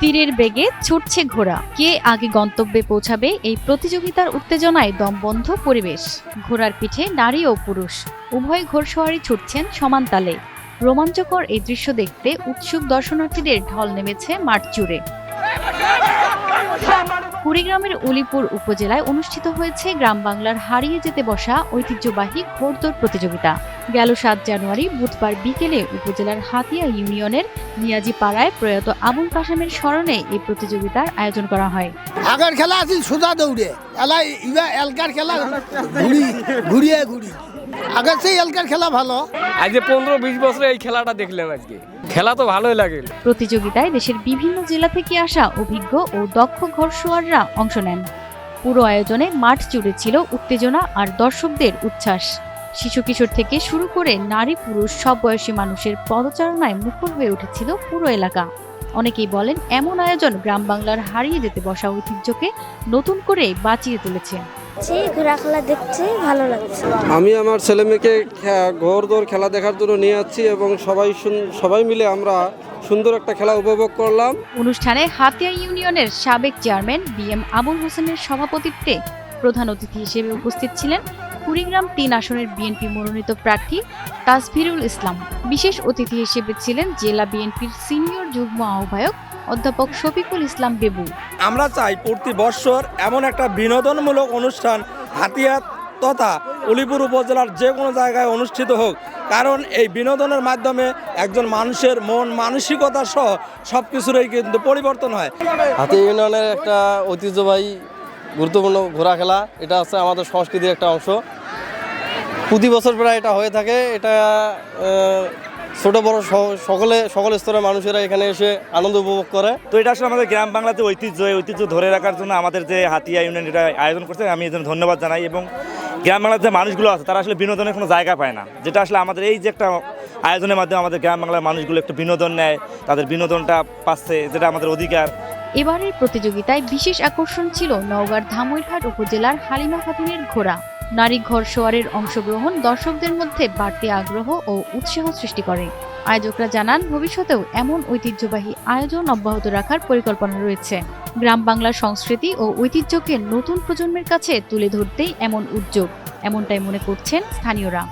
তীরের বেগে ছুটছে ঘোড়া। কে আগে গন্তব্যে পৌঁছাবে এই প্রতিযোগিতার উত্তেজনায় দমবন্ধ পরিবেশ। ঘোড়ার পিঠে নারী ও পুরুষ উভয় ঘোড়সওয়ারি ছুটছেন সমান তালে। রোমাঞ্চকর এই দৃশ্য দেখতে উৎসুক দর্শনার্থীদের ঢল নেমেছে মাঠ জুড়ে। কুড়িগ্রামের উলিপুর উপজেলায় অনুষ্ঠিত হয়েছে গ্রাম বাংলার হারিয়ে যেতে বসা ঐতিহ্যবাহী ঘোড়দৌড় প্রতিযোগিতা। গেল ৭ জানুয়ারি বুধবার বিকেলে উপজেলার হাতিয়া ইউনিয়নের নিয়াজি পাড়ায় প্রয়াত আবুল কাশেমের স্মরণে এই প্রতিযোগিতার আয়োজন করা হয়। আগের খেলা আছিল সোজা দৌড়ে, এলকার খেলা ঘুরিয়ে আগের সেই এলকার খেলা ভালো। আজ 15-20 বছরে এই খেলাটা দেখলাম। আজকে খেলা তো ভালোই লাগে। প্রতিযোগিতায় দেশের বিভিন্ন জেলা থেকে আসা অভিজ্ঞ ও দক্ষ ঘোড়সওয়াররা অংশ নেন। পুরো আয়োজনে মাঠ জুড়ে ছিল উত্তেজনা আর দর্শকদের উচ্ছ্বাস। শিশু কিশোর থেকে শুরু করে নারী পুরুষ সব বয়সী মানুষের পদচারণায় মুখর হয়ে উঠেছিল পুরো এলাকা। অনেকেই বলেন এমন আয়োজন গ্রাম বাংলার হারিয়ে যেতে বসা ঐতিহ্যকে নতুন করে বাঁচিয়ে তুলেছে। ঘোড়া খেলা দেখতে ভালো লাগছে। আমি আমার ছেলে মেয়েকে ঘোড়দৌড় খেলা দেখার জন্য নিয়ে যাচ্ছি এবং সবাই মিলে আমরা সুন্দর একটা খেলা উপভোগ করলাম। অনুষ্ঠানে হাতিয়া ইউনিয়নের সাবেক চেয়ারম্যান BM আবুল হোসেনের সভাপতিত্বে প্রধান অতিথি হিসেবে উপস্থিত ছিলেন কুড়িগ্রাম ৩ আসনের বিএনপি মনোনীত প্রার্থী তাসভিরুল ইসলাম। বিশেষ অতিথি হিসেবে ছিলেন জেলা বিএনপির সিনিয়র যুগ্ম আহ্বায়ক অধ্যাপক শফিকুল ইসলাম বেবু। আমরা চাই প্রতি বছর এমন একটা বিনোদনমূলক অনুষ্ঠান হাতিয়া তথা উলিপুর উপজেলার যে কোনো জায়গায় অনুষ্ঠিত হোক, কারণ এই বিনোদনের মাধ্যমে একজন মানুষের মন মানসিকতা সহ সব কিছুরই কিন্তু পরিবর্তন হয়। হাতিয়া ইউনিয়নের একটা ঐতিহ্যবাহী গুরুত্বপূর্ণ ঘোড়া খেলা, এটা হচ্ছে আমাদের সংস্কৃতির একটা অংশ। প্রতি বছর প্রায় এটা হয়ে থাকে। এটা ছোট বড় সকল স্তরের মানুষেরা এখানে এসে আনন্দ উপভোগ করে। তো এটা আসলে আমাদের গ্রাম বাংলাতে ঐতিহ্য ধরে রাখার জন্য আমাদের যে হাতিয়া ইউনিয়ন এটা আয়োজন করছে, আমি এর জন্য ধন্যবাদ জানাই। এবং গ্রাম বাংলার যে মানুষগুলো আছে তারা আসলে বিনোদনের কোনো জায়গা পায় না, যেটা আসলে আমাদের এই যে একটা আয়োজনের মাধ্যমে আমাদের গ্রাম বাংলার মানুষগুলো একটু বিনোদন নেয়, তাদের বিনোদনটা পাচ্ছে, যেটা আমাদের অধিকার। এবারের প্রতিযোগিতায় বিশেষ আকর্ষণ ছিল নওগাঁর ধামইরহাট উপজেলার হালিমা খাতুনের ঘোড়া। নারী ঘোড়সওয়ারের অংশগ্রহণ দর্শকদের মধ্যে বাড়তি আগ্রহ ও উৎসাহ সৃষ্টি করে। আয়োজকরা জানান ভবিষ্যতেও এমন ঐতিহ্যবাহী আয়োজন অব্যাহত রাখার পরিকল্পনা রয়েছে। গ্রাম বাংলার সংস্কৃতি ও ঐতিহ্যকে নতুন প্রজন্মের কাছে তুলে ধরতেই এমন উদ্যোগ, এমনটাই মনে করছেন স্থানীয়রা।